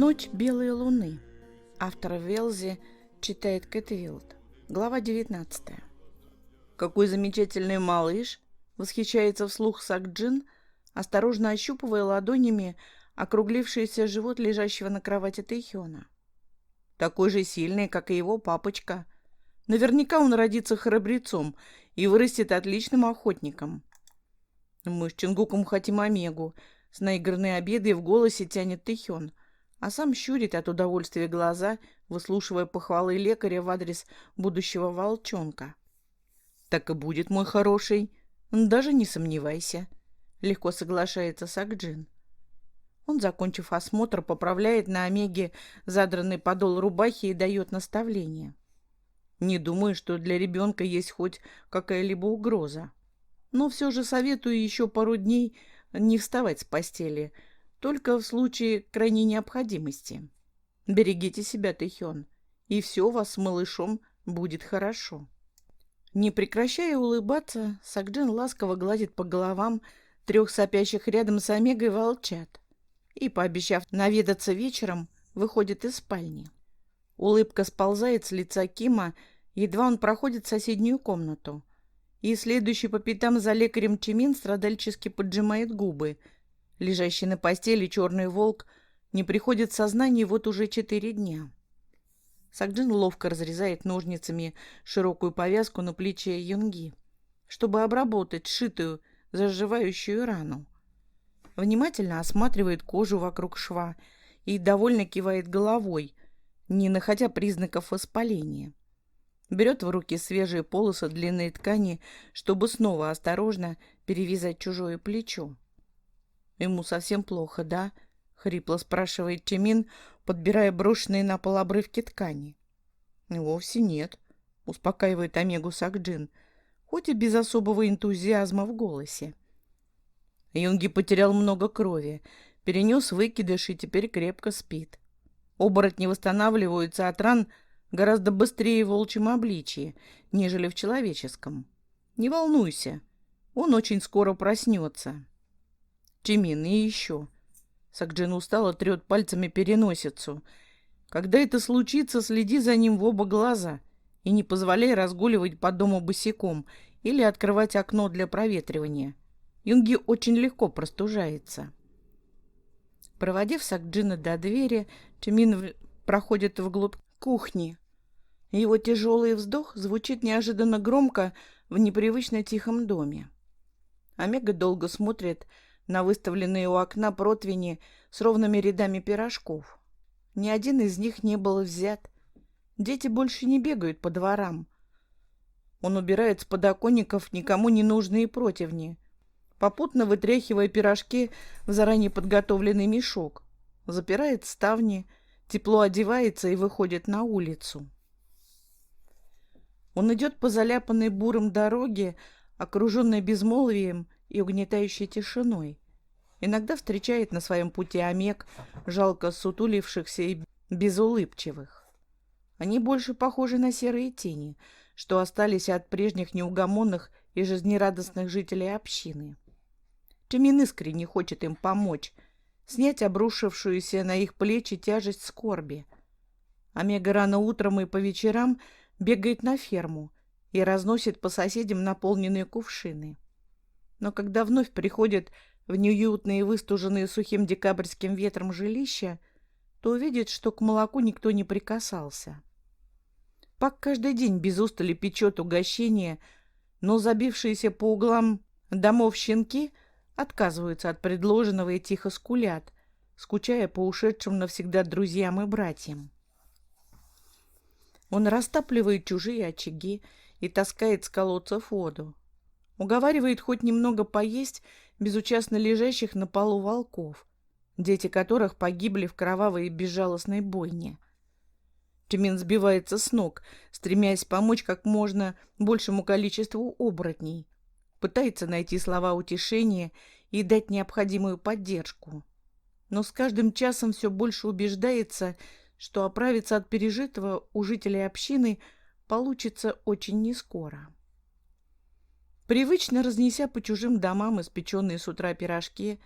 Ночь белой луны. Автор Велзи читает Кэт Вилд. Глава 19. «Какой замечательный малыш!» — восхищается вслух Сак-Джин, осторожно ощупывая ладонями округлившийся живот лежащего на кровати Тэйхёна. «Такой же сильный, как и его папочка. Наверняка он родится храбрецом и вырастет отличным охотником. Мы с Чингуком хотим омегу», — с наигранной обидой в голосе тянет Тэйхён, а сам щурит от удовольствия глаза, выслушивая похвалы лекаря в адрес будущего волчонка. «Так и будет, мой хороший, даже не сомневайся», — легко соглашается Сак-Джин. Он, закончив осмотр, поправляет на омеге задранный подол рубахи и дает наставление. «Не думаю, что для ребенка есть хоть какая-либо угроза. Но все же советую еще пару дней не вставать с постели, только в случае крайней необходимости. Берегите себя, Тэйхён, и все у вас с малышом будет хорошо». Не прекращая улыбаться, Сак-Джин ласково гладит по головам 3 сопящих рядом с омегой волчат и, пообещав наведаться вечером, выходит из спальни. Улыбка сползает с лица Кима, едва он проходит в соседнюю комнату, и следующий по пятам за лекарем Чимин страдальчески поджимает губы. Лежащий на постели черный волк не приходит в сознание вот уже 4 дня. Сак-Джин ловко разрезает ножницами широкую повязку на плече Юнги, чтобы обработать сшитую заживающую рану. Внимательно осматривает кожу вокруг шва и довольно кивает головой, не находя признаков воспаления. Берет в руки свежие полосы длинной ткани, чтобы снова осторожно перевязать чужое плечо. «Ему совсем плохо, да?» — хрипло спрашивает Чимин, подбирая брошенные на пол обрывки ткани. «Вовсе нет», — успокаивает омегу Сак-Джин, хоть и без особого энтузиазма в голосе. Юнги потерял много крови, перенес выкидыш и теперь крепко спит. Оборотни восстанавливаются от ран гораздо быстрее в волчьем обличии, нежели в человеческом. Не волнуйся, он очень скоро проснется. Чимин, и еще. Сак-Джин устало трет пальцами переносицу. Когда это случится, следи за ним в оба глаза и не позволяй разгуливать по дому босиком или открывать окно для проветривания. Юнги очень легко простужается. Проводив Сак-Джина до двери, Чимин проходит вглубь кухни. Его тяжелый вздох звучит неожиданно громко в непривычно тихом доме. Омега долго смотрит на выставленные у окна противни с ровными рядами пирожков. Ни один из них не был взят. Дети больше не бегают по дворам. Он убирает с подоконников никому не нужные противни, попутно вытряхивая пирожки в заранее подготовленный мешок, запирает ставни, тепло одевается и выходит на улицу. Он идет по заляпанной буром дороге, окруженной безмолвием и угнетающей тишиной. Иногда встречает на своем пути омег, жалко сутулившихся и безулыбчивых. Они больше похожи на серые тени, что остались от прежних неугомонных и жизнерадостных жителей общины. Чимин искренне хочет им помочь, снять обрушившуюся на их плечи тяжесть скорби. Омега рано утром и по вечерам бегает на ферму и разносит по соседям наполненные кувшины. Но когда вновь приходит в неуютные, выстуженные сухим декабрьским ветром жилища, то увидит, что к молоку никто не прикасался. Пак каждый день без устали печет угощение, но забившиеся по углам домов щенки отказываются от предложенного и тихо скулят, скучая по ушедшим навсегда друзьям и братьям. Он растапливает чужие очаги и таскает с колодцев воду. Уговаривает хоть немного поесть безучастно лежащих на полу волков, дети которых погибли в кровавой и безжалостной бойне. Чимин сбивается с ног, стремясь помочь как можно большему количеству оборотней, пытается найти слова утешения и дать необходимую поддержку. Но с каждым часом все больше убеждается, что оправиться от пережитого у жителей общины получится очень нескоро. Привычно разнеся по чужим домам испеченные с утра пирожки,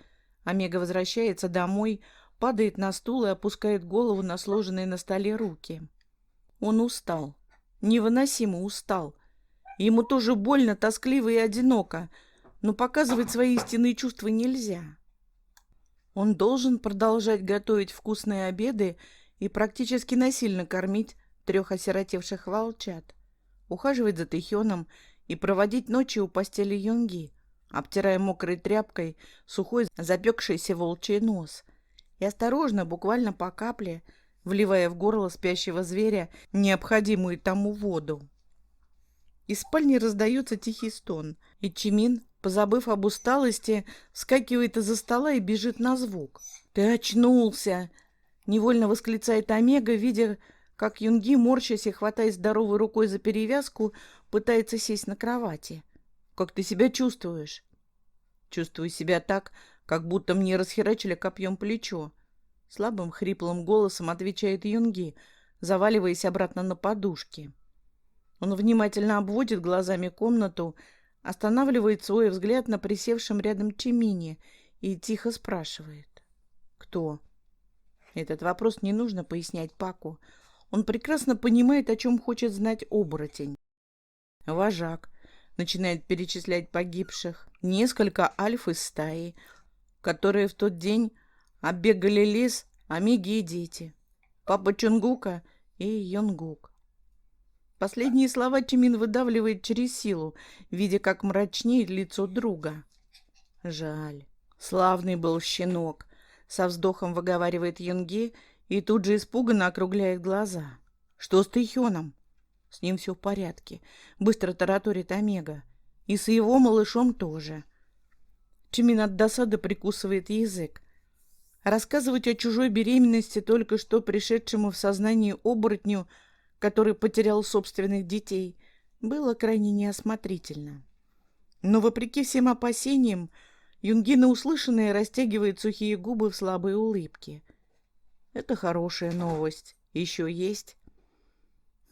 Омега возвращается домой, падает на стул и опускает голову на сложенные на столе руки. Он устал, невыносимо устал. Ему тоже больно, тоскливо и одиноко, но показывать свои истинные чувства нельзя. Он должен продолжать готовить вкусные обеды и практически насильно кормить 3 осиротевших волчат, ухаживать за Тэхёном и проводить ночи у постели Юнги, обтирая мокрой тряпкой сухой запекшийся волчий нос и осторожно, буквально по капле, вливая в горло спящего зверя необходимую тому воду. Из спальни раздается тихий стон, и Чимин, позабыв об усталости, вскакивает из-за стола и бежит на звук. «Ты очнулся!» — невольно восклицает Омега, видя, как Юнги, морщась и хватаясь здоровой рукой за перевязку, пытается сесть на кровати. «Как ты себя чувствуешь?» «Чувствую себя так, как будто мне расхерачили копьем плечо», — слабым хриплым голосом отвечает Юнги, заваливаясь обратно на подушки. Он внимательно обводит глазами комнату, останавливает свой взгляд на присевшем рядом Чимине и тихо спрашивает: «Кто?» Этот вопрос не нужно пояснять Паку. Он прекрасно понимает, о чем хочет знать оборотень. Вожак начинает перечислять погибших. Несколько альф из стаи, которые в тот день оббегали лес, Омеги и дети. Папа Чунгука и Йонгук. Последние слова Чимин выдавливает через силу, видя, как мрачнеет лицо друга. «Жаль. Славный был щенок», — со вздохом выговаривает Юнги и тут же испуганно округляет глаза. «Что с Тэхёном?» «С ним все в порядке», — быстро тараторит Омега. «И с его малышом тоже». Чимин от досады прикусывает язык. Рассказывать о чужой беременности только что пришедшему в сознание оборотню, который потерял собственных детей, было крайне неосмотрительно. Но, вопреки всем опасениям, Юнги на услышанное растягивает сухие губы в слабой улыбке. «Это хорошая новость. Еще есть?»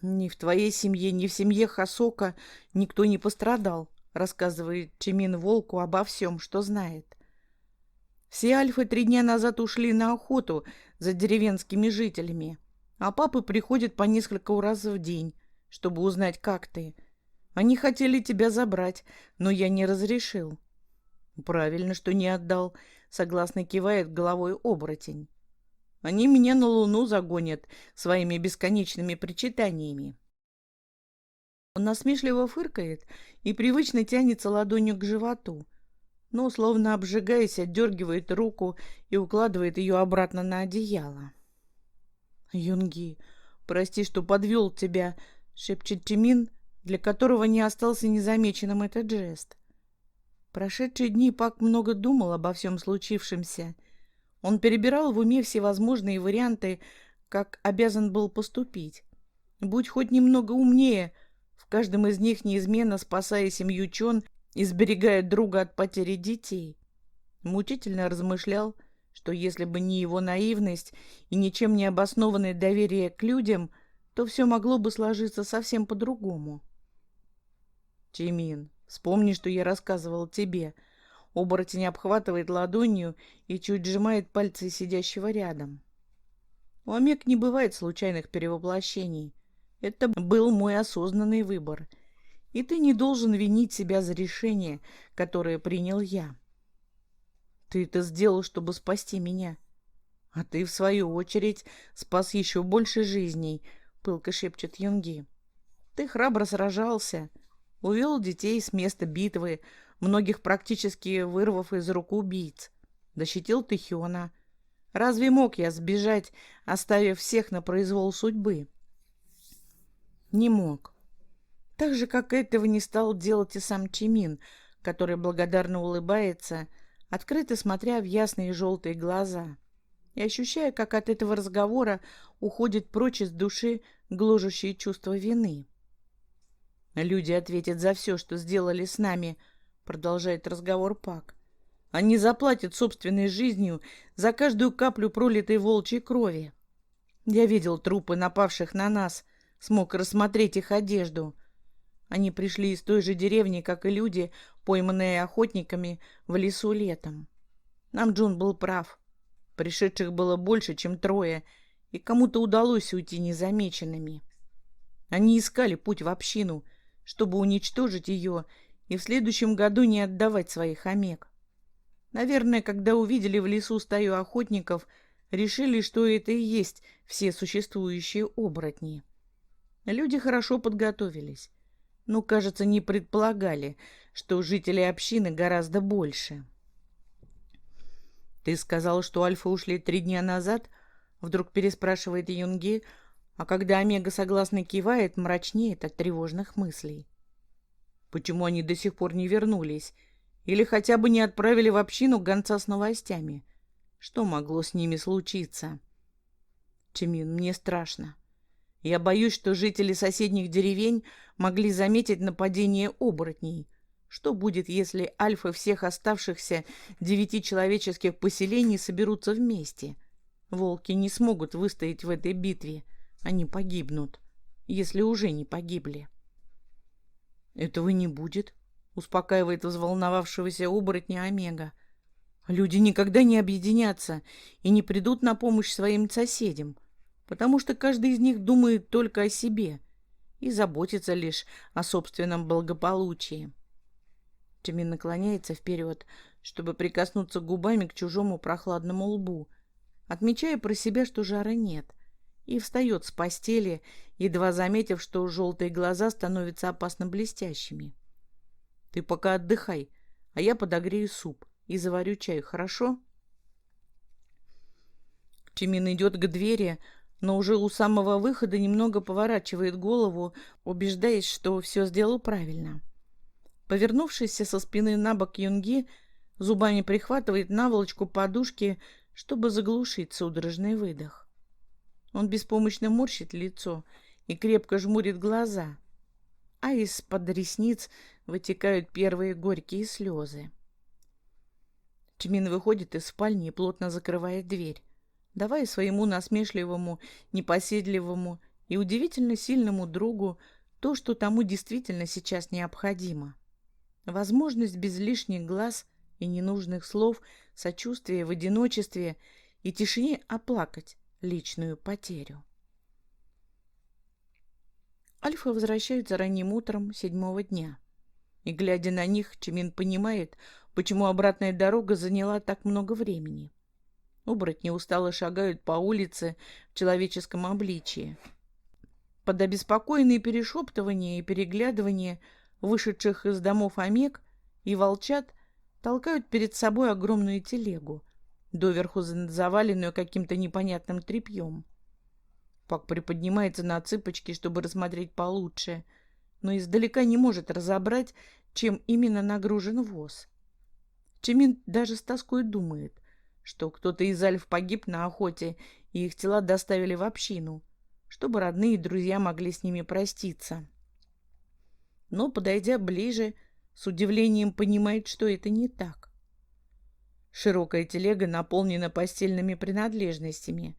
«Ни в твоей семье, ни в семье Хасока никто не пострадал», — рассказывает Чимин волку обо всем, что знает. «Все альфы 3 дня назад ушли на охоту за деревенскими жителями, а папы приходят по несколько раз в день, чтобы узнать, как ты. Они хотели тебя забрать, но я не разрешил». «Правильно, что не отдал», — согласно кивает головой оборотень. «Они меня на Луну загонят своими бесконечными причитаниями». Он насмешливо фыркает и привычно тянется ладонью к животу, но, словно обжигаясь, отдергивает руку и укладывает ее обратно на одеяло. «Юнги, прости, что подвел тебя», — шепчет Чимин, для которого не остался незамеченным этот жест. Прошедшие дни Пак много думал обо всем случившемся. Он перебирал в уме всевозможные варианты, как обязан был поступить. Будь хоть немного умнее, в каждом из них неизменно спасая семью Чон и сберегая друга от потери детей. Мучительно размышлял, что если бы не его наивность и ничем не обоснованное доверие к людям, то все могло бы сложиться совсем по-другому. «Чимин, вспомни, что я рассказывал тебе». Оборотень обхватывает ладонью и чуть сжимает пальцы сидящего рядом. У Омег не бывает случайных перевоплощений. Это был мой осознанный выбор. И ты не должен винить себя за решение, которое принял я. Ты это сделал, чтобы спасти меня. А ты, в свою очередь, спас еще больше жизней, пылко шепчет Юнги. Ты храбро сражался, увел детей с места битвы, многих практически вырвав из рук убийц. Защитил Тэхёна. Разве мог я сбежать, оставив всех на произвол судьбы? Не мог. Так же, как этого не стал делать и сам Чимин, который благодарно улыбается, открыто смотря в ясные желтые глаза, и ощущая, как от этого разговора уходит прочь из души гложущее чувство вины. «Люди ответят за все, что сделали с нами», — продолжает разговор Пак. «Они заплатят собственной жизнью за каждую каплю пролитой волчьей крови. Я видел трупы напавших на нас, смог рассмотреть их одежду. Они пришли из той же деревни, как и люди, пойманные охотниками в лесу летом. Намджун был прав. Пришедших было больше, чем 3, и кому-то удалось уйти незамеченными. Они искали путь в общину, чтобы уничтожить ее и в следующем году не отдавать своих омег. Наверное, когда увидели в лесу стаю охотников, решили, что это и есть все существующие оборотни. Люди хорошо подготовились, но, кажется, не предполагали, что жителей общины гораздо больше. «Ты сказал, что альфы ушли 3 дня назад?» — вдруг переспрашивает Юнги, а когда Омега согласно кивает, мрачнеет от тревожных мыслей. Почему они до сих пор не вернулись? Или хотя бы не отправили в общину гонца с новостями? Что могло с ними случиться? Чимин, мне страшно. Я боюсь, что жители соседних деревень могли заметить нападение оборотней. Что будет, если альфы всех оставшихся 9 человеческих поселений соберутся вместе? Волки не смогут выстоять в этой битве. Они погибнут, если уже не погибли. Этого не будет, успокаивает взволновавшегося оборотня Омега. Люди никогда не объединятся и не придут на помощь своим соседям, потому что каждый из них думает только о себе и заботится лишь о собственном благополучии. Чимин наклоняется вперед, чтобы прикоснуться губами к чужому прохладному лбу, отмечая про себя, что жара нет, и встает с постели, едва заметив, что желтые глаза становятся опасно блестящими. «Ты пока отдыхай, а я подогрею суп и заварю чай, хорошо?» Чимин идет к двери, но уже у самого выхода немного поворачивает голову, убеждаясь, что все сделал правильно. Повернувшись со спины на бок Юнги, зубами прихватывает наволочку подушки, чтобы заглушить судорожный выдох. Он беспомощно морщит лицо и крепко жмурит глаза, а из-под ресниц вытекают первые горькие слезы. Чимин выходит из спальни и плотно закрывает дверь, давая своему насмешливому, непоседливому и удивительно сильному другу то, что тому действительно сейчас необходимо. Возможность без лишних глаз и ненужных слов, сочувствия в одиночестве и тишине оплакать личную потерю. Альфы возвращаются ранним утром 7-го дня. И, глядя на них, Чимин понимает, почему обратная дорога заняла так много времени. Оборотни устало шагают по улице в человеческом обличии. Под обеспокоенные перешептывания и переглядывания вышедших из домов омег и волчат толкают перед собой огромную телегу, доверху заваленную каким-то непонятным тряпьем. Пак приподнимается на цыпочки, чтобы рассмотреть получше, но издалека не может разобрать, чем именно нагружен воз. Чимин даже с тоской думает, что кто-то из альф погиб на охоте, и их тела доставили в общину, чтобы родные и друзья могли с ними проститься. Но, подойдя ближе, с удивлением понимает, что это не так. Широкая телега наполнена постельными принадлежностями.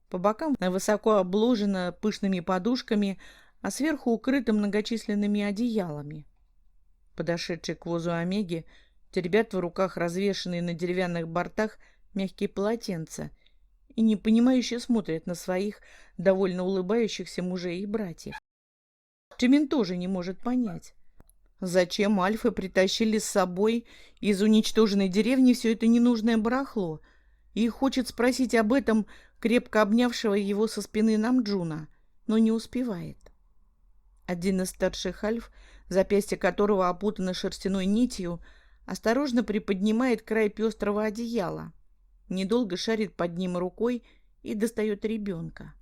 По бокам высоко обложена пышными подушками, а сверху укрыта многочисленными одеялами. Подошедшие к возу Омеги теребят в руках развешанные на деревянных бортах мягкие полотенца и непонимающе смотрят на своих довольно улыбающихся мужей и братьев. Чимин тоже не может понять, зачем альфы притащили с собой из уничтоженной деревни все это ненужное барахло, и хочет спросить об этом крепко обнявшего его со спины Намджуна, но не успевает. Один из старших альф, запястье которого опутано шерстяной нитью, осторожно приподнимает край пестрого одеяла, недолго шарит под ним рукой и достает ребенка.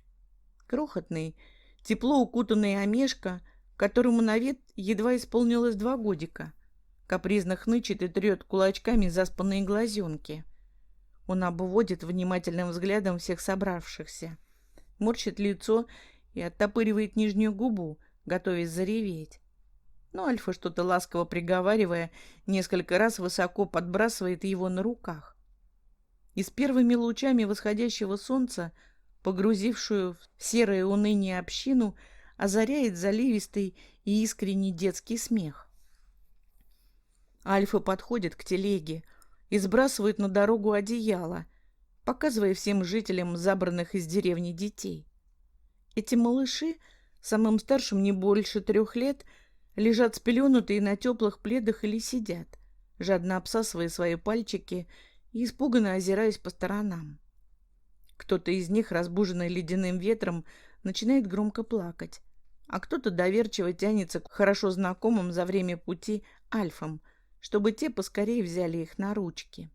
Крохотный, тепло укутанный омешка, которому на вид едва исполнилось 2 годика, капризно хнычет и трет кулачками заспанные глазенки. Он обводит внимательным взглядом всех собравшихся, морщит лицо и оттопыривает нижнюю губу, готовясь зареветь. Но Альфа, что-то ласково приговаривая, несколько раз высоко подбрасывает его на руках. И с первыми лучами восходящего солнца, погрузившую в серое уныние общину, озаряет заливистый и искренний детский смех. Альфа подходит к телеге и сбрасывает на дорогу одеяло, показывая всем жителям забранных из деревни детей. Эти малыши, самым старшим не больше 3 лет, лежат спеленутые на теплых пледах или сидят, жадно обсасывая свои пальчики и испуганно озираясь по сторонам. Кто-то из них, разбуженный ледяным ветром, начинает громко плакать, а кто-то доверчиво тянется к хорошо знакомым за время пути альфам, чтобы те поскорее взяли их на ручки.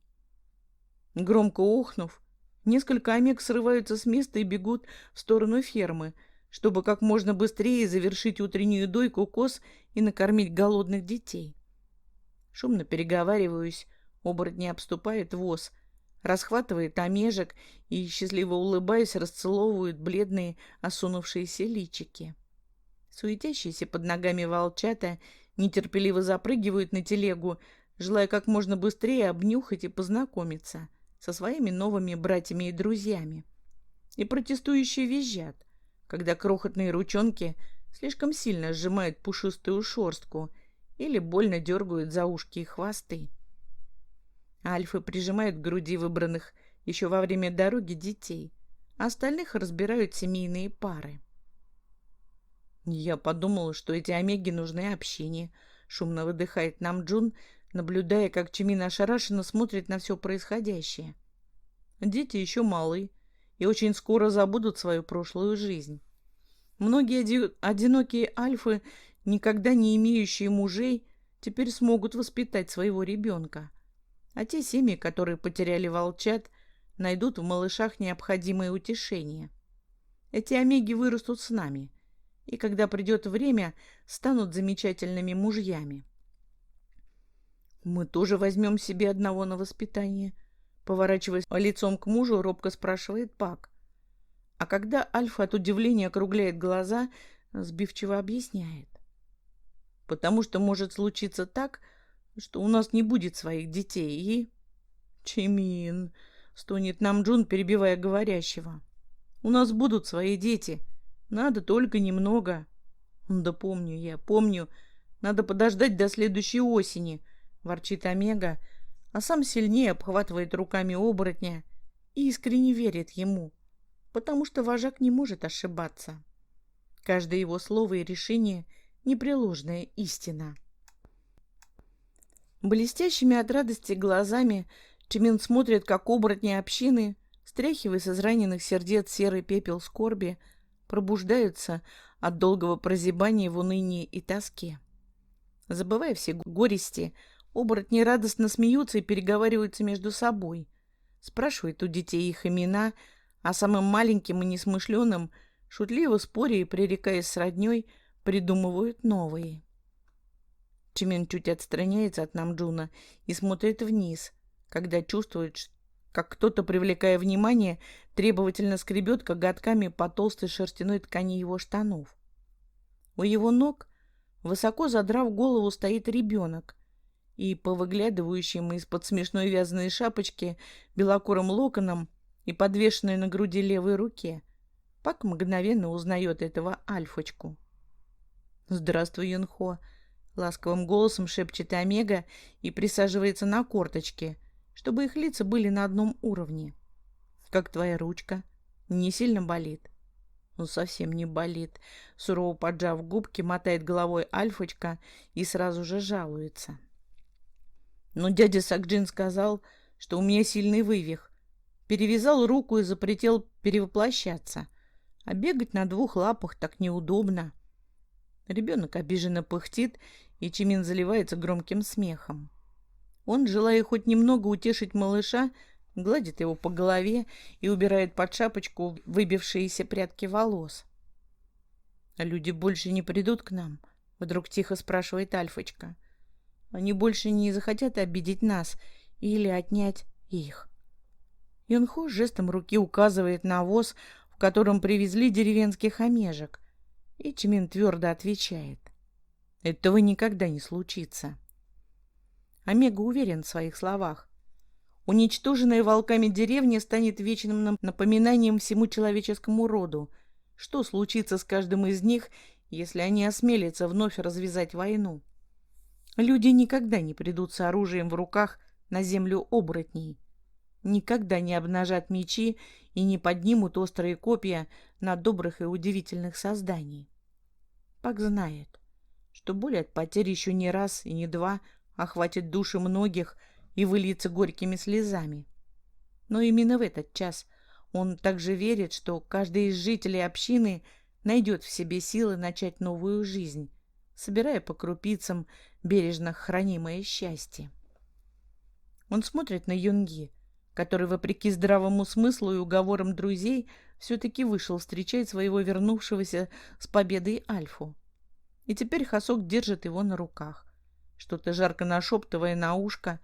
Громко охнув, несколько омег срываются с места и бегут в сторону фермы, чтобы как можно быстрее завершить утреннюю дойку коз и накормить голодных детей. Шумно переговариваюсь, оборотни обступает воз, расхватывает омежек и, счастливо улыбаясь, расцеловывают бледные осунувшиеся личики. Суетящиеся под ногами волчата нетерпеливо запрыгивают на телегу, желая как можно быстрее обнюхать и познакомиться со своими новыми братьями и друзьями. И протестующие визжат, когда крохотные ручонки слишком сильно сжимают пушистую шерстку или больно дергают за ушки и хвосты. Альфы прижимают к груди выбранных еще во время дороги детей, а остальных разбирают семейные пары. Я подумала, что эти омеги нужны общине, шумно выдыхает Намджун, наблюдая, как Чимин ошарашенно смотрит на все происходящее. Дети еще малы и очень скоро забудут свою прошлую жизнь. Многие одинокие альфы, никогда не имеющие мужей, теперь смогут воспитать своего ребенка. А те семьи, которые потеряли волчат, найдут в малышах необходимое утешение. Эти омеги вырастут с нами, и когда придет время, станут замечательными мужьями. Мы тоже возьмем себе одного на воспитание, поворачиваясь лицом к мужу, робко спрашивает Пак. А когда Альфа от удивления округляет глаза, сбивчиво объясняет. Потому что может случиться так, что у нас не будет своих детей, и... Чимин, стонет Намджун, перебивая говорящего. У нас будут свои дети. Надо только немного. Да помню. Надо подождать до следующей осени, ворчит Омега, а сам сильнее обхватывает руками оборотня и искренне верит ему, потому что вожак не может ошибаться. Каждое его слово и решение — непреложная истина. Блестящими от радости глазами Чимин смотрит, как оборотни общины, стряхивая с израненных сердец серый пепел скорби, пробуждаются от долгого прозябания в унынии и тоске. Забывая все горести, оборотни радостно смеются и переговариваются между собой, спрашивают у детей их имена, а самым маленьким и несмышленым, шутливо споря и пререкаясь с роднёй, придумывают новые. Чимин чуть отстраняется от Намджуна и смотрит вниз, когда чувствует, как кто-то, привлекая внимание, требовательно скребет коготками по толстой шерстяной ткани его штанов. У его ног, высоко задрав голову, стоит ребенок, и по выглядывающим из-под смешной вязаной шапочки белокурым локонам и подвешенной на груди левой руке, Пак мгновенно узнает этого альфочку. «Здравствуй, Юнхо!» — ласковым голосом шепчет Омега и присаживается на корточки, чтобы их лица были на одном уровне. «Как твоя ручка? Не сильно болит?» «Ну, совсем не болит», — сурово поджав губки, мотает головой альфочка и сразу же жалуется. «Но дядя Сакджин сказал, что у меня сильный вывих. Перевязал руку и запретил перевоплощаться. А бегать на 2 лапах так неудобно». Ребенок обиженно пыхтит, и Чимин заливается громким смехом. Он, желая хоть немного утешить малыша, гладит его по голове и убирает под шапочку выбившиеся прядки волос. «А люди больше не придут к нам?» — вдруг тихо спрашивает альфочка. «Они больше не захотят обидеть нас или отнять их?» Юнхо жестом руки указывает на воз, в котором привезли деревенских омежек, и Чимин твердо отвечает: «Этого никогда не случится». Омега уверен в своих словах. Уничтоженная волками деревня станет вечным напоминанием всему человеческому роду, что случится с каждым из них, если они осмелятся вновь развязать войну. Люди никогда не придут с оружием в руках на землю оборотней. никогда не обнажат мечи и не поднимут острые копья на добрых и удивительных созданий. Пак знает, что боль от потери еще не раз и не два охватит души многих и выльется горькими слезами. Но именно в этот час он также верит, что каждый из жителей общины найдет в себе силы начать новую жизнь, собирая по крупицам бережно хранимое счастье. Он смотрит на Юнги, который, вопреки здравому смыслу и уговорам друзей, все-таки вышел встречать своего вернувшегося с победой Альфу. И теперь Хасок держит его на руках, что-то жарко нашептывая на ушко,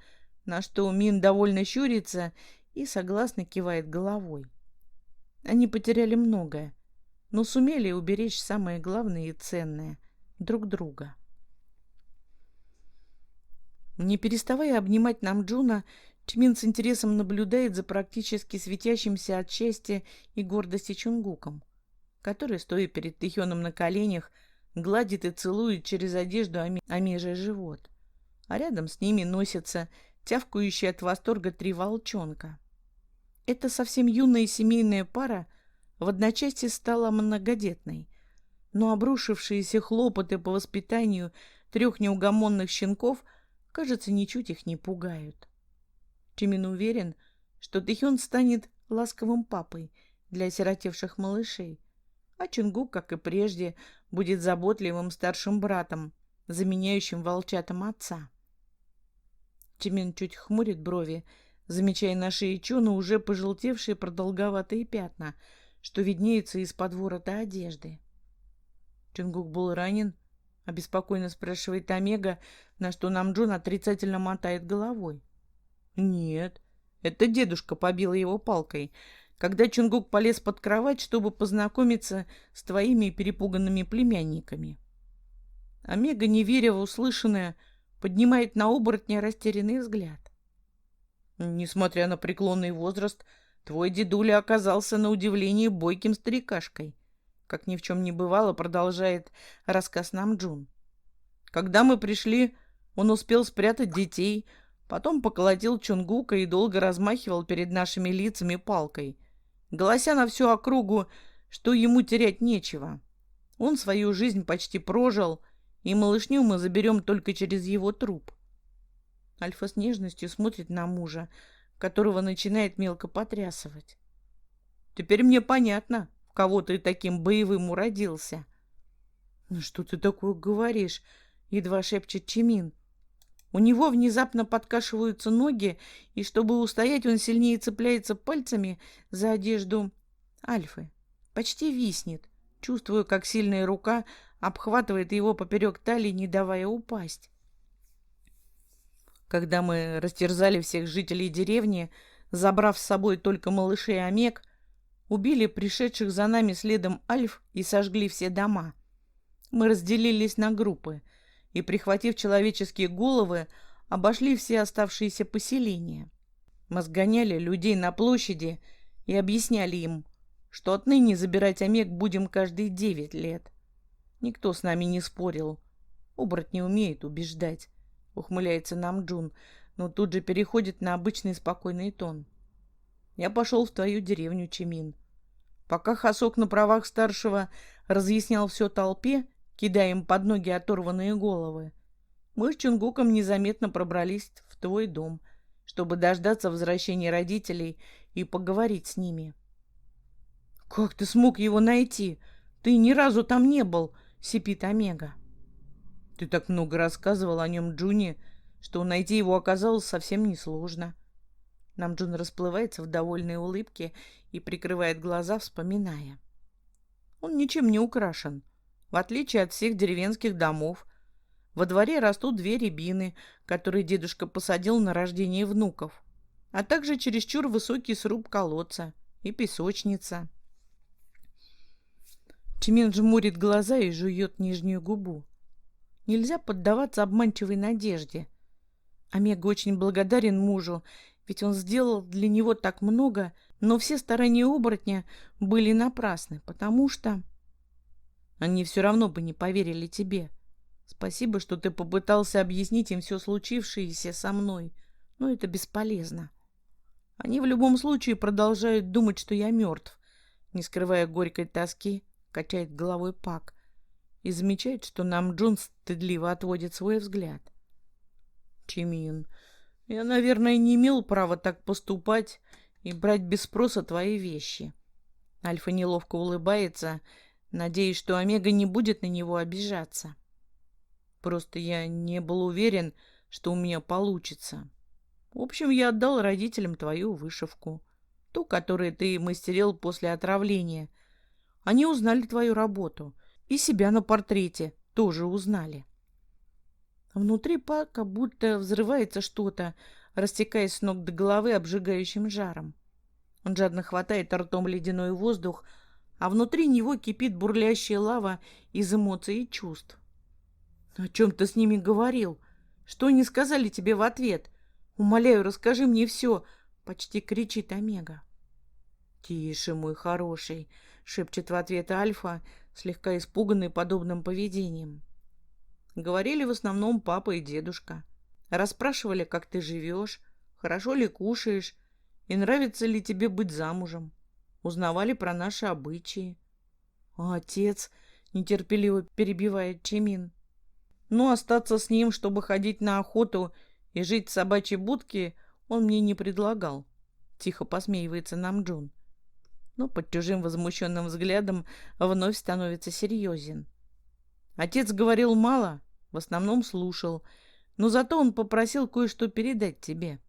на что Мин довольно щурится и согласно кивает головой. Они потеряли многое, но сумели уберечь самое главное и ценное — друг друга. Не переставая обнимать Намджуна, Чмин с интересом наблюдает за практически светящимся от счастья и гордости Чунгуком, который, стоя перед Тэхёном на коленях, гладит и целует через одежду Амежий живот, а рядом с ними носятся тявкающие от восторга 3 волчонка. Эта совсем юная семейная пара в одночасье стала многодетной, но обрушившиеся хлопоты по воспитанию 3 неугомонных щенков, кажется, ничуть их не пугают. Чимин уверен, что Тэхён станет ласковым папой для осиротевших малышей, а Чунгук, как и прежде, будет заботливым старшим братом, заменяющим волчатам отца. Чимин чуть хмурит брови, замечая на шее Чуна уже пожелтевшие продолговатые пятна, что виднеются из-под ворота одежды. Чунгук был ранен? — обеспокоенно спрашивает Омега, на что Намджун отрицательно мотает головой. Нет, это дедушка побил его палкой, когда Чунгук полез под кровать, чтобы познакомиться с твоими перепуганными племянниками. Омега, не веря в услышанное, поднимает на оборотня растерянный взгляд. Несмотря на преклонный возраст, твой дедуля оказался на удивление бойким старикашкой. Как ни в чем не бывало, продолжает рассказ Намджун. Когда мы пришли, он успел спрятать детей, потом поколотил Чунгука и долго размахивал перед нашими лицами палкой, глася на всю округу, что ему терять нечего. Он свою жизнь почти прожил, и малышню мы заберем только через его труп. Альфа с нежностью смотрит на мужа, которого начинает мелко потрясывать. Теперь мне понятно, в кого ты таким боевым уродился. — Ну что ты такое говоришь? — едва шепчет Чимин. У него внезапно подкашиваются ноги, и чтобы устоять, он сильнее цепляется пальцами за одежду Альфы. Почти виснет, чувствуя, как сильная рука обхватывает его поперек талии, не давая упасть. Когда мы растерзали всех жителей деревни, забрав с собой только малышей и омег, убили пришедших за нами следом альф и сожгли все дома. Мы разделились на группы и, прихватив человеческие головы, обошли все оставшиеся поселения. Мы сгоняли людей на площади и объясняли им, что отныне забирать омег будем каждые 9 лет. Никто с нами не спорил. Оборотни умеют убеждать, ухмыляется Намджун, но тут же переходит на обычный спокойный тон. Я пошел в твою деревню, Чимин. Пока Хасок на правах старшего разъяснял все толпе, кидая им под ноги оторванные головы, мы с Чунгуком незаметно пробрались в твой дом, чтобы дождаться возвращения родителей и поговорить с ними. — Как ты смог его найти? Ты ни разу там не был, — сипит Омега. — Ты так много рассказывал о нем Джуни, что найти его оказалось совсем несложно. Намджун расплывается в довольной улыбке и прикрывает глаза, вспоминая. Он ничем не украшен, в отличие от всех деревенских домов. Во дворе растут 2 рябины, которые дедушка посадил на рождение внуков, а также чересчур высокий сруб колодца и песочница. Чимин жмурит глаза и жует нижнюю губу. Нельзя поддаваться обманчивой надежде. Омега очень благодарен мужу, ведь он сделал для него так много, но все старания оборотня были напрасны, потому что... Они все равно бы не поверили тебе. Спасибо, что ты попытался объяснить им все случившееся со мной, но это бесполезно. Они в любом случае продолжают думать, что я мертв. Не скрывая горькой тоски, качает головой Пак и замечает, что Намджун стыдливо отводит свой взгляд. Чимин, я, наверное, не имел права так поступать и брать без спроса твои вещи. Альфа неловко улыбается, надеясь, что Омега не будет на него обижаться. Просто я не был уверен, что у меня получится. В общем, я отдал родителям твою вышивку, ту, которую ты мастерил после отравления. Они узнали твою работу и себя на портрете тоже узнали. Внутри Пака будто взрывается что-то, растекаясь с ног до головы обжигающим жаром. Он жадно хватает ртом ледяной воздух, а внутри него кипит бурлящая лава из эмоций и чувств. «О чем ты с ними говорил? Что они сказали тебе в ответ? Умоляю, расскажи мне все!» — почти кричит Омега. «Тише, мой хороший!» — шепчет в ответ Альфа, слегка испуганный подобным поведением. Говорили в основном папа и дедушка. Расспрашивали, как ты живешь, хорошо ли кушаешь и нравится ли тебе быть замужем. Узнавали про наши обычаи. А отец нетерпеливо перебивает Чимин. Но остаться с ним, чтобы ходить на охоту и жить в собачьей будке, он мне не предлагал. Тихо посмеивается Намджун. Но под чужим возмущенным взглядом вновь становится серьезен. Отец говорил мало, в основном слушал, но зато он попросил кое-что передать тебе.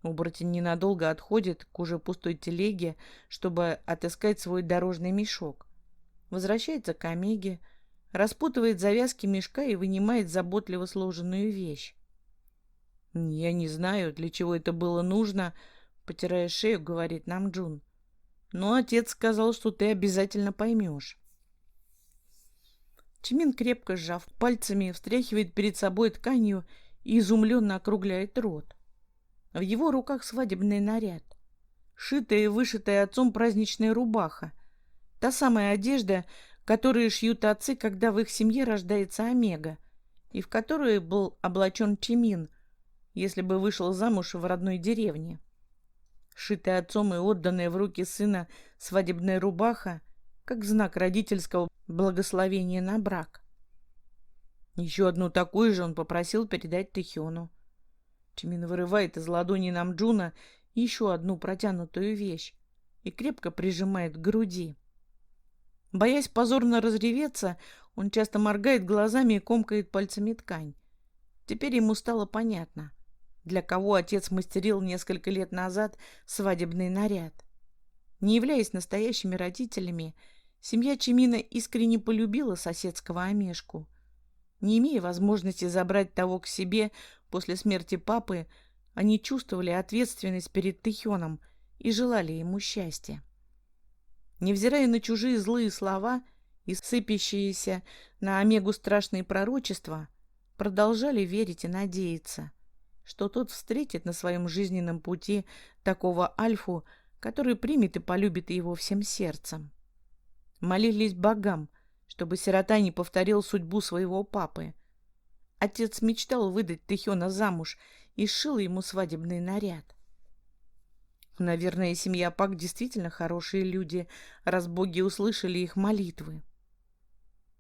Оборотень ненадолго отходит к уже пустой телеге, чтобы отыскать свой дорожный мешок. Возвращается к Омеге, распутывает завязки мешка и вынимает заботливо сложенную вещь. «Я не знаю, для чего это было нужно», — потирая шею, говорит Намджун. «Но отец сказал, что ты обязательно поймешь». Чимин, крепко сжав пальцами, встряхивает перед собой тканью и изумленно округляет рот. В его руках свадебный наряд. Шитая и вышитая отцом праздничная рубаха. Та самая одежда, которую шьют отцы, когда в их семье рождается Омега, и в которую был облачен Чимин, если бы вышел замуж в родной деревне. Шитая отцом и отданная в руки сына свадебная рубаха, как знак родительского благословения на брак. Еще одну такую же он попросил передать Тэхёну. Чимин вырывает из ладони Намджуна еще одну протянутую вещь и крепко прижимает к груди. Боясь позорно разреветься, он часто моргает глазами и комкает пальцами ткань. Теперь ему стало понятно, для кого отец мастерил несколько лет назад свадебный наряд. Не являясь настоящими родителями, семья Чимина искренне полюбила соседского Омежку. Не имея возможности забрать того к себе после смерти папы, они чувствовали ответственность перед Тэхёном и желали ему счастья. Невзирая на чужие злые слова и сыпящиеся на Омегу страшные пророчества, продолжали верить и надеяться, что тот встретит на своем жизненном пути такого Альфу, который примет и полюбит его всем сердцем. Молились богам, чтобы сирота не повторил судьбу своего папы. Отец мечтал выдать Тэхёна замуж и сшил ему свадебный наряд. Наверное, семья Пак действительно хорошие люди, раз боги услышали их молитвы.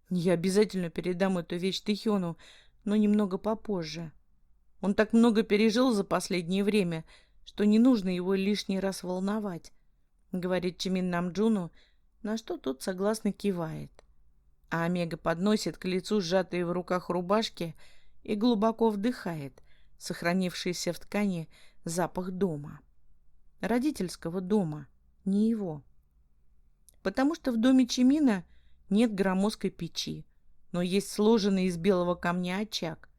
Я обязательно передам эту вещь Тэхёну, но немного попозже. Он так много пережил за последнее время, что не нужно его лишний раз волновать, говорит Чимин Намджуну, на что тот согласно кивает. А Омега подносит к лицу сжатые в руках рубашки и глубоко вдыхает сохранившийся в ткани запах дома. Родительского дома, не его. Потому что в доме Чимина нет громоздкой печи, но есть сложенный из белого камня очаг.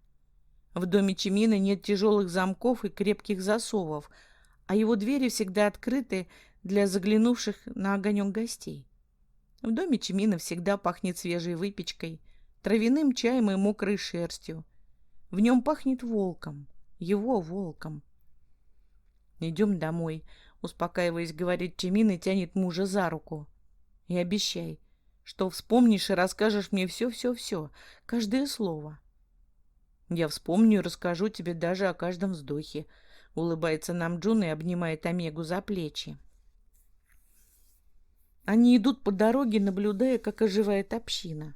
В доме Чимина нет тяжелых замков и крепких засовов, а его двери всегда открыты для заглянувших на огонек гостей. В доме Чимина всегда пахнет свежей выпечкой, травяным чаем и мокрой шерстью. В нем пахнет волком, его волком. «Идем домой», — успокаиваясь, говорит Чимин и тянет мужа за руку. «И обещай, что вспомнишь и расскажешь мне все-все-все, каждое слово». «Я вспомню и расскажу тебе даже о каждом вздохе», улыбается Намджун и обнимает Омегу за плечи. Они идут по дороге, наблюдая, как оживает община.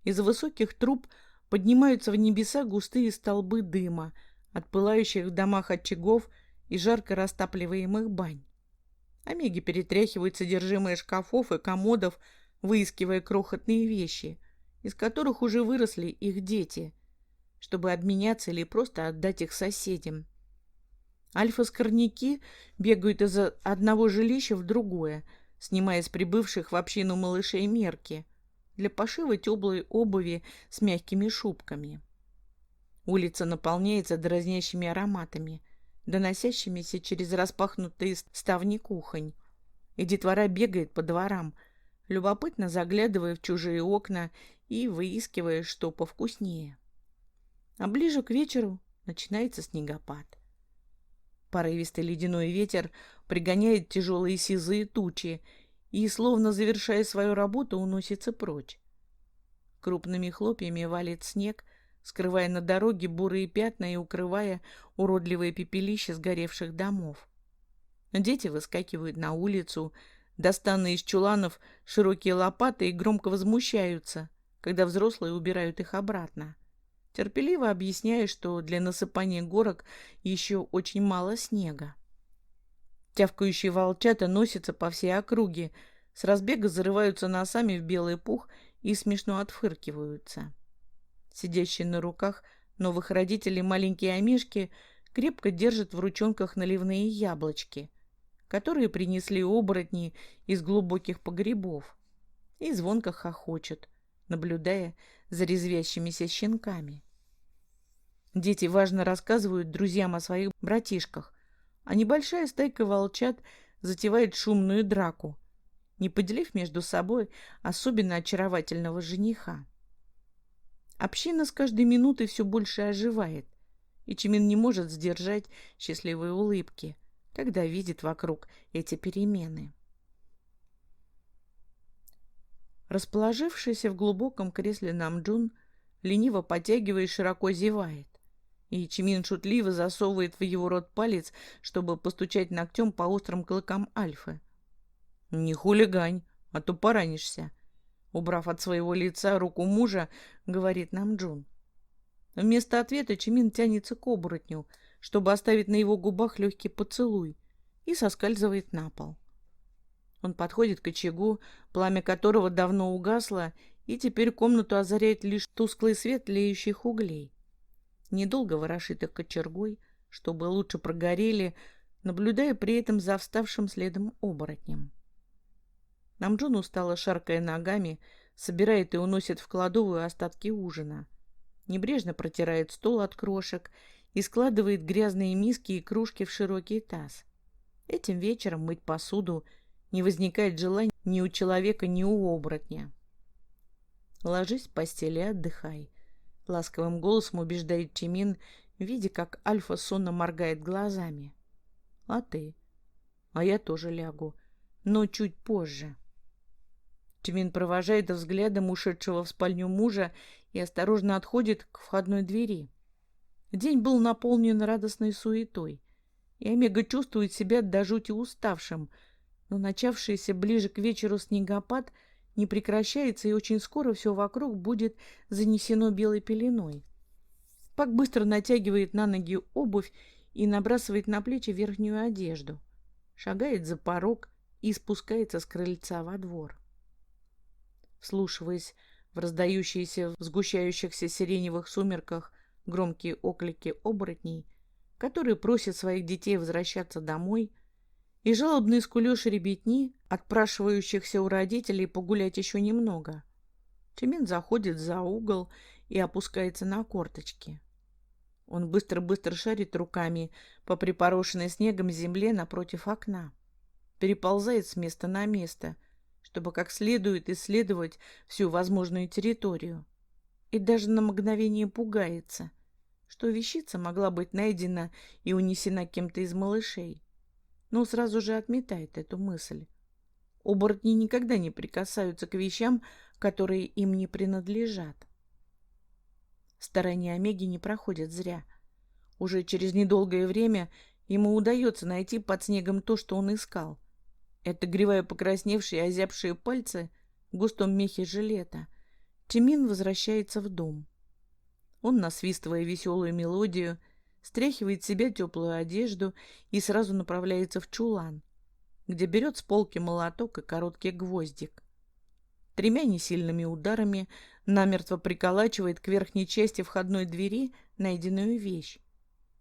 Из высоких труб поднимаются в небеса густые столбы дыма от пылающих в домах очагов и жарко растапливаемых бань. Омеги перетряхивают содержимое шкафов и комодов, выискивая крохотные вещи, из которых уже выросли их дети, чтобы обменяться или просто отдать их соседям. Альфа-скорняки бегают из одного жилища в другое, снимая с прибывших в общину малышей мерки для пошива теплой обуви с мягкими шубками. Улица наполняется дразнящими ароматами, доносящимися через распахнутые ставни кухонь, и детвора бегает по дворам, любопытно заглядывая в чужие окна и выискивая, что повкуснее. А ближе к вечеру начинается снегопад. Порывистый ледяной ветер пригоняет тяжелые сизые тучи и, словно завершая свою работу, уносится прочь. Крупными хлопьями валит снег, скрывая на дороге бурые пятна и укрывая уродливые пепелища сгоревших домов. Дети выскакивают на улицу, достанные из чуланов широкие лопаты, и громко возмущаются, когда взрослые убирают их обратно, терпеливо объясняя, что для насыпания горок еще очень мало снега. Тявкающие волчата носятся по всей округе, с разбега зарываются носами в белый пух и смешно отфыркиваются. Сидящие на руках новых родителей маленькие омишки крепко держат в ручонках наливные яблочки, которые принесли оборотни из глубоких погребов, и звонко хохочут, наблюдая за резвящимися щенками. Дети важно рассказывают друзьям о своих братишках, а небольшая стайка волчат затевает шумную драку, не поделив между собой особенно очаровательного жениха. Община с каждой минутой все больше оживает, и Чимин не может сдержать счастливые улыбки, когда видит вокруг эти перемены. Расположившийся в глубоком кресле Намджун лениво потягивая широко зевает, и Чимин шутливо засовывает в его рот палец, чтобы постучать ногтем по острым клыкам Альфы. «Не хулигань, а то поранишься», — убрав от своего лица руку мужа, говорит Намджун. Вместо ответа Чимин тянется к оборотню, чтобы оставить на его губах легкий поцелуй, и соскальзывает на пол. Он подходит к очагу, пламя которого давно угасло, и теперь комнату озаряет лишь тусклый свет тлеющих углей. Недолго ворошит их кочергой, чтобы лучше прогорели, наблюдая при этом за вставшим следом оборотнем. Намджун, устало шаркая ногами, собирает и уносит в кладовую остатки ужина. Небрежно протирает стол от крошек и складывает грязные миски и кружки в широкий таз. Этим вечером мыть посуду не возникает желания ни у человека, ни у оборотня. «Ложись в постели и отдыхай», — ласковым голосом убеждает Чимин, видя, как Альфа сонно моргает глазами. «А ты?» «А я тоже лягу, но чуть позже». Чимин провожает взглядом ушедшего в спальню мужа и осторожно отходит к входной двери. День был наполнен радостной суетой, и Омега чувствует себя до жути уставшим, но начавшийся ближе к вечеру снегопад не прекращается, и очень скоро все вокруг будет занесено белой пеленой. Пак быстро натягивает на ноги обувь и набрасывает на плечи верхнюю одежду, шагает за порог и спускается с крыльца во двор. Вслушиваясь в раздающиеся в сгущающихся сиреневых сумерках громкие оклики оборотней, которые просят своих детей возвращаться домой, и жалобный скулёж ребятни, отпрашивающихся у родителей погулять еще немного, Чимин заходит за угол и опускается на корточки. Он быстро-быстро шарит руками по припорошенной снегом земле напротив окна, переползает с места на место, чтобы как следует исследовать всю возможную территорию, и даже на мгновение пугается, что вещица могла быть найдена и унесена кем-то из малышей, но сразу же отметает эту мысль. Оборотни никогда не прикасаются к вещам, которые им не принадлежат. Старания Омеги не проходят зря. Уже через недолгое время ему удается найти под снегом то, что он искал. Отогревая покрасневшие и озябшие пальцы в густом мехе жилета, Чимин возвращается в дом. Он, насвистывая веселую мелодию, стряхивает с себя теплую одежду и сразу направляется в чулан, где берет с полки молоток и короткий гвоздик. 3 несильными ударами намертво приколачивает к верхней части входной двери найденную вещь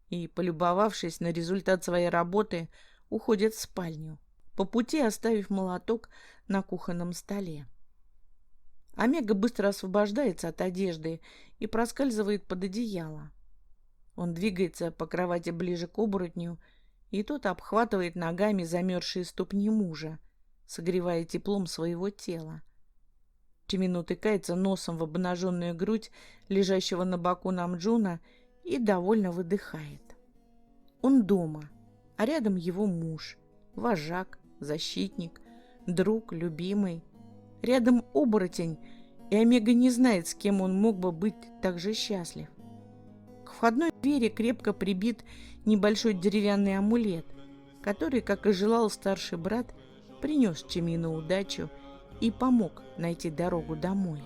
и, полюбовавшись на результат своей работы, уходит в спальню, по пути оставив молоток на кухонном столе. Омега быстро освобождается от одежды и проскальзывает под одеяло. Он двигается по кровати ближе к оборотню, и тот обхватывает ногами замерзшие ступни мужа, согревая теплом своего тела. Чимин утыкается носом в обнаженную грудь лежащего на боку Намджуна и довольно выдыхает. Он дома, а рядом его муж, вожак, защитник, друг, любимый. Рядом оборотень, и Омега не знает, с кем он мог бы быть так же счастлив. К входной двери крепко прибит небольшой деревянный амулет, который, как и желал старший брат, принес Чимину удачу и помог найти дорогу домой.